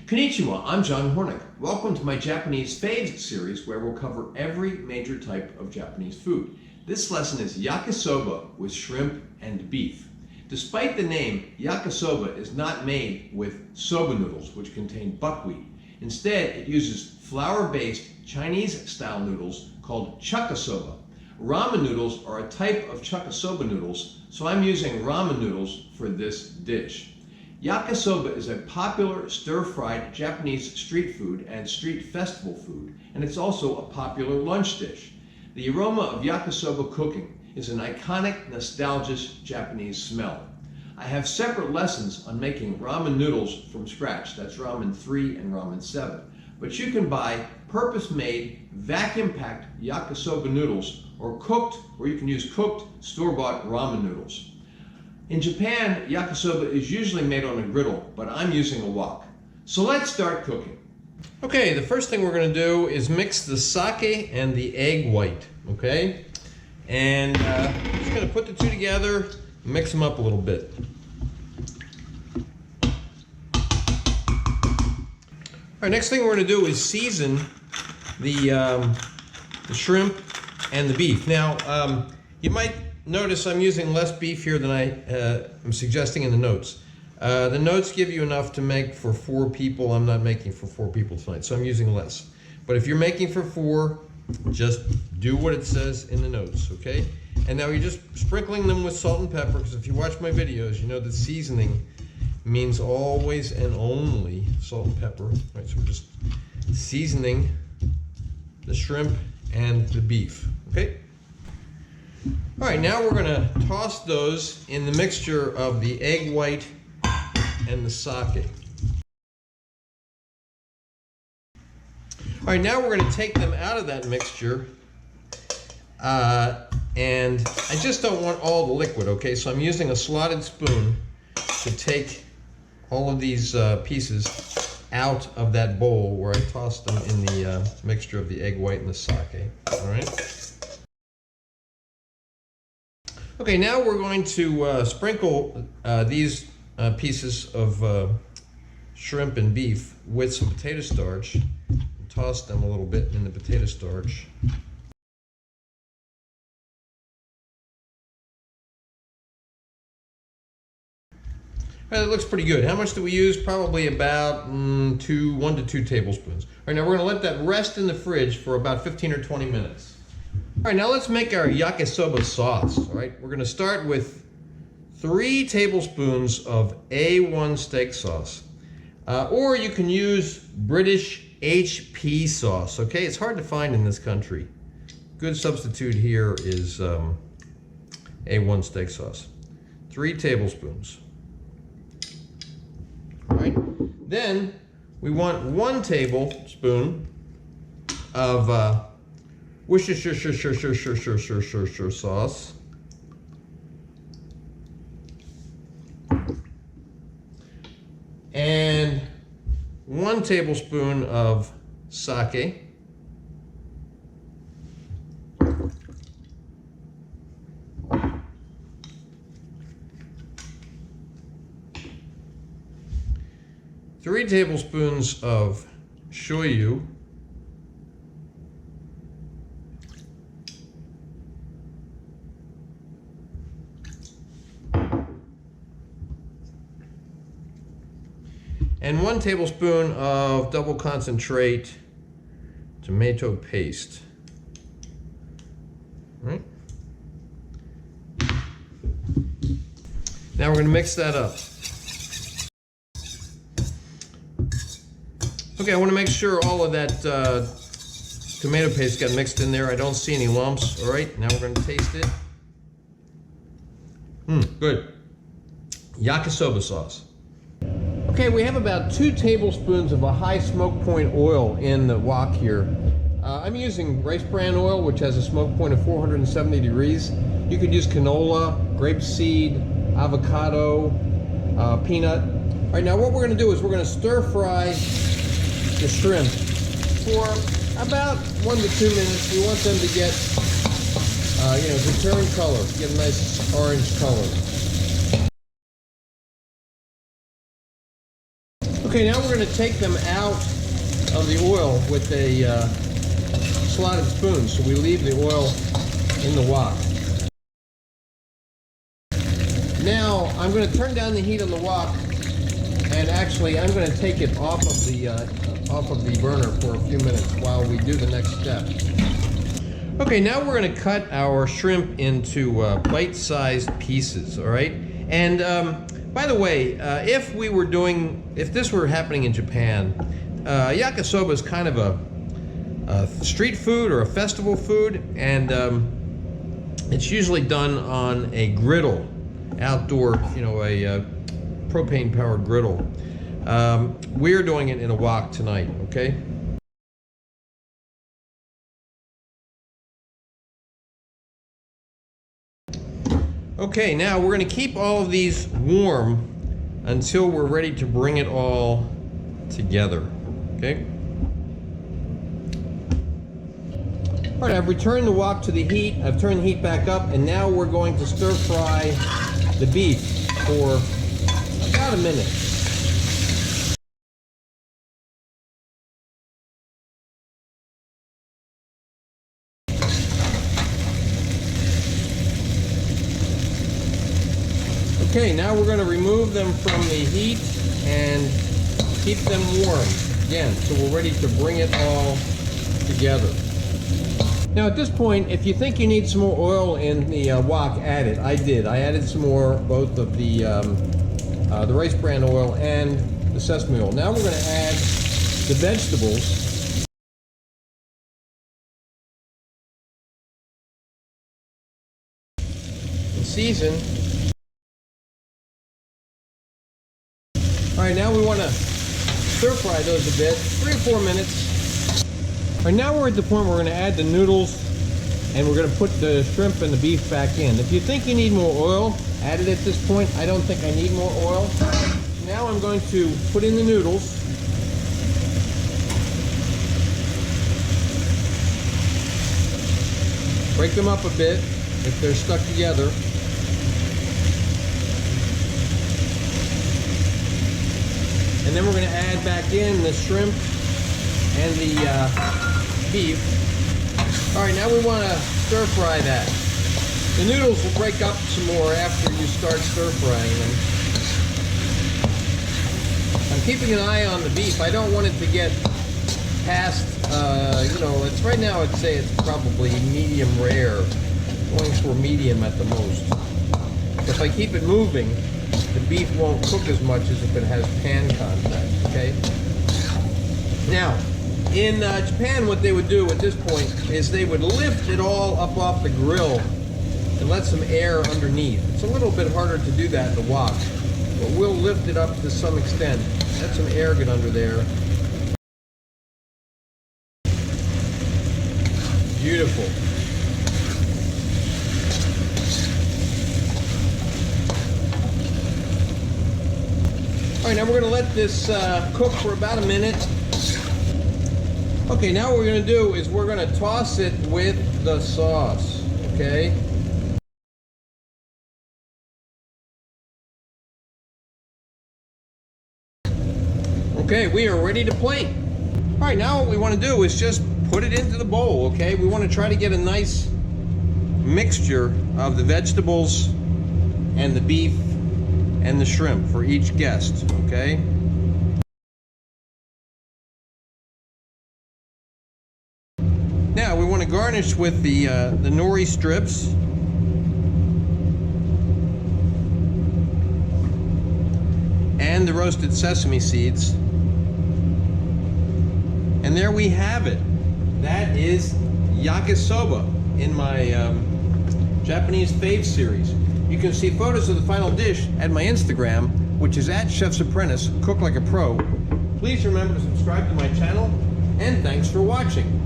Konnichiwa, I'm John Hornick. Welcome to my Japanese Faves series where we'll cover every major type of Japanese food. This lesson is yakisoba with shrimp and beef. Despite the name, yakisoba is not made with soba noodles, which contain buckwheat. Instead, it uses flour-based Chinese-style noodles called chukasoba. Ramen noodles are a type of chukasoba noodles, so I'm using ramen noodles for this dish. Yakisoba is a popular stir-fried Japanese street food and street festival food, and it's also a popular lunch dish. The aroma of yakisoba cooking is an iconic, nostalgic Japanese smell. I have separate lessons on making ramen noodles from scratch. That's Ramen 3 and Ramen 7. But you can buy purpose-made, vacuum-packed yakisoba noodles or you can use cooked, store-bought ramen noodles. In Japan, yakisoba is usually made on a griddle, but I'm using a wok. So let's start cooking. Okay, the first thing we're going to do is mix the sake and the egg white, okay? And I'm just going to put the two together, mix them up a little bit. All right, next thing we're going to do is season the shrimp and the beef. Now, you might notice I'm using less beef here than I'm suggesting in the notes. The notes give you enough to make for 4 people. I'm not making for 4 people tonight, so I'm using less. But if you're making for 4, just do what it says in the notes, okay? And now you're just sprinkling them with salt and pepper, because if you watch my videos, you know that seasoning means always and only salt and pepper. Right, so we're just seasoning the shrimp and the beef, okay? All right, now we're going to toss those in the mixture of the egg white and the sake. All right, now we're going to take them out of that mixture, and I just don't want all the liquid, okay? So I'm using a slotted spoon to take all of these pieces out of that bowl where I tossed them in the mixture of the egg white and the sake, all right? Okay, now we're going to sprinkle these pieces of shrimp and beef with some potato starch and toss them a little bit in the potato starch. That looks pretty good. How much do we use? Probably about 1 to 2 tablespoons. All right, now we're going to let that rest in the fridge for about 15 or 20 minutes. All right, now let's make our yakisoba sauce. All right, we're going to start with 3 tablespoons of A1 steak sauce. Or you can use British HP sauce, okay? It's hard to find in this country. Good substitute here is A1 steak sauce. 3 tablespoons. All right, then we want 1 tablespoon of Worcestershire sauce. And 1 tablespoon of sake. Three tablespoons of shoyu. And 1 tablespoon of double concentrate tomato paste. All right. Now we're going to mix that up. Okay, I want to make sure all of that tomato paste got mixed in there. I don't see any lumps. All right, now we're going to taste it. Good. Yakisoba sauce. Okay, we have about 2 tablespoons of a high smoke point oil in the wok here. I'm using rice bran oil, which has a smoke point of 470 degrees. You could use canola, grapeseed, avocado, peanut. All right, now what we're going to do is we're going to stir fry the shrimp for about 1 to 2 minutes. We want them to get, to turn color, get a nice orange color. Okay, now we're going to take them out of the oil with a slotted spoon, so we leave the oil in the wok. Now I'm going to turn down the heat on the wok, and actually I'm going to take it off of the burner for a few minutes while we do the next step. Okay, now we're going to cut our shrimp into bite-sized pieces. All right, and by the way, if this were happening in Japan, yakisoba is kind of a street food or a festival food, and it's usually done on a griddle, outdoor, a propane-powered griddle. We're doing it in a wok tonight, okay? Okay, now we're going to keep all of these warm until we're ready to bring it all together, okay? All right, I've returned the wok to the heat. I've turned the heat back up, and now we're going to stir fry the beef for about a minute. Okay, now we're going to remove them from the heat and keep them warm again, so we're ready to bring it all together. Now at this point, if you think you need some more oil in the wok, add it. I did. I added some more, both of the rice bran oil and the sesame oil. Now we're going to add the vegetables. And season. All right, now we want to stir fry those a bit, 3 or 4 minutes. All right, now we're at the point where we're going to add the noodles, and we're going to put the shrimp and the beef back in. If you think you need more oil, add it at this point. I don't think I need more oil. Now I'm going to put in the noodles. Break them up a bit if they're stuck together. And then we're going to add back in the shrimp and the beef. All right, now we want to stir fry that. The noodles will break up some more after you start stir frying them. I'm keeping an eye on the beef. I don't want it to get past, it's right now I'd say it's probably medium rare, going for medium at the most. If I keep it moving, the beef won't cook as much as if it has pan contact, okay? Now, in Japan, what they would do at this point is they would lift it all up off the grill and let some air underneath. It's a little bit harder to do that in the wok, but we'll lift it up to some extent. Let some air get under there. Beautiful. All right, now we're going to let this cook for about a minute. Okay, now what we're going to do is we're going to toss it with the sauce, okay? Okay, we are ready to plate. All right, now what we want to do is just put it into the bowl, okay? We want to try to get a nice mixture of the vegetables and the beef and the shrimp for each guest, okay? Now we want to garnish with the nori strips. And the roasted sesame seeds. And there we have it. That is yakisoba in my Japanese Faves series. You can see photos of the final dish at my Instagram, which is at Chef's Apprentice, Cook Like a Pro. Please remember to subscribe to my channel, and thanks for watching.